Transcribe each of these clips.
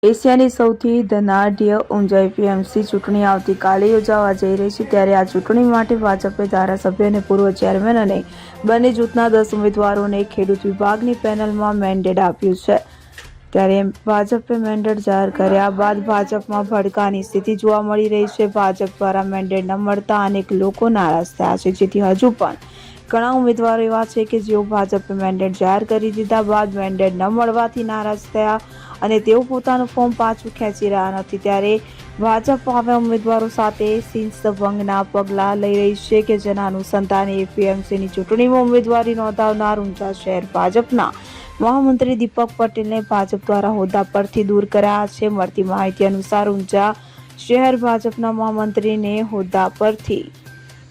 એશિયાની સૌથી ધનાઢ્ય ઊંઝા એપીએમસી ચૂંટણી આવતીકાલે યોજાવા જઈ રહી છે, ત્યારે આ ચૂંટણી માટે ભાજપે ધારાસભ્ય અને પૂર્વ ચેરમેન અને બંને જૂથના 10 ઉમેદવારોને ખેડૂત વિભાગની પેનલમાં મેન્ડેટ આપ્યું છે. ત્યારે ભાજપે મેન્ડેટ જાહેર કર્યા બાદ ભાજપમાં ભડકાની સ્થિતિ જોવા મળી રહી છે. ભાજપ દ્વારા મેન્ડેટ ન મળતા અનેક લોકો નારાજ થયા છે, જેથી હજુ પણ ઘણા ઉમેદવારો એવા છે કે જેઓ ભાજપે મેન્ડેટ જાહેર કરી દીધા બાદ મેન્ડેટ ન મળવાથી નારાજ થયા અને તેઓ પોતાનું ફોર્મ પાછું ખેંચી રહ્યા નથી. ત્યારે ભાજપ આવા ઉમેદવારો સાથે શિસ્તભંગના પગલાં લઈ રહી છે કે જેના અનુસંધાને એપીએમસીની ચૂંટણીમાં ઉમેદવારી નોંધાવનાર ઊંઝા શહેર ભાજપના મહામંત્રી દીપક પટેલને ભાજપ દ્વારા હોદ્દા પરથી દૂર કર્યા છે. મળતી માહિતી અનુસાર ઊંઝા શહેર ભાજપના મહામંત્રીને હોદ્દા પરથી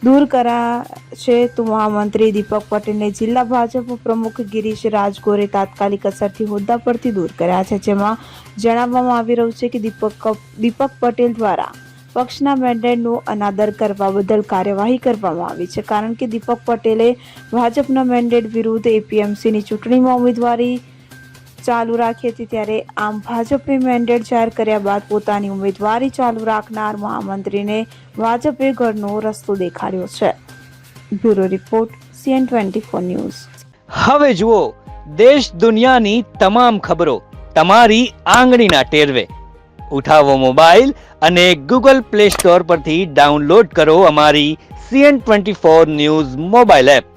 દૂર કર્યા છે, તો મહામંત્રી દીપક પટેલને જિલ્લા ભાજપ પ્રમુખ ગિરીશ રાજગોરે તાત્કાલિક અસરથી હોદ્દા પરથી દૂર કર્યા છે, જેમાં જણાવવામાં આવી રહ્યું છે કે દીપક પટેલ દ્વારા પક્ષના મેન્ડેટનો અનાદર કરવા બદલ કાર્યવાહી કરવામાં આવી છે, કારણ કે દીપક પટેલે ભાજપના મેન્ડેટ વિરુદ્ધ એપીએમસીની ચૂંટણીમાં ઉમેદવારી ચાલુ રાખી હતી. ત્યારે આમ ભાજપે મેન્ડેટ જાહેર કર્યા બાદ પોતાની ઉમેદવારી ચાલુ રાખનાર મહામંત્રીને ભાજપે ઘરનો રસ્તો દેખાડ્યો છે. Bureau report CN24 news. હવે જુઓ દેશ દુનિયાની તમામ ખબરો તમારી આંગળીના ટેરવે. ઉઠાવો મોબાઈલ અને Google Play Store પરથી ડાઉનલોડ કરો અમારી CN24 ન્યૂઝ મોબાઈલ એપ.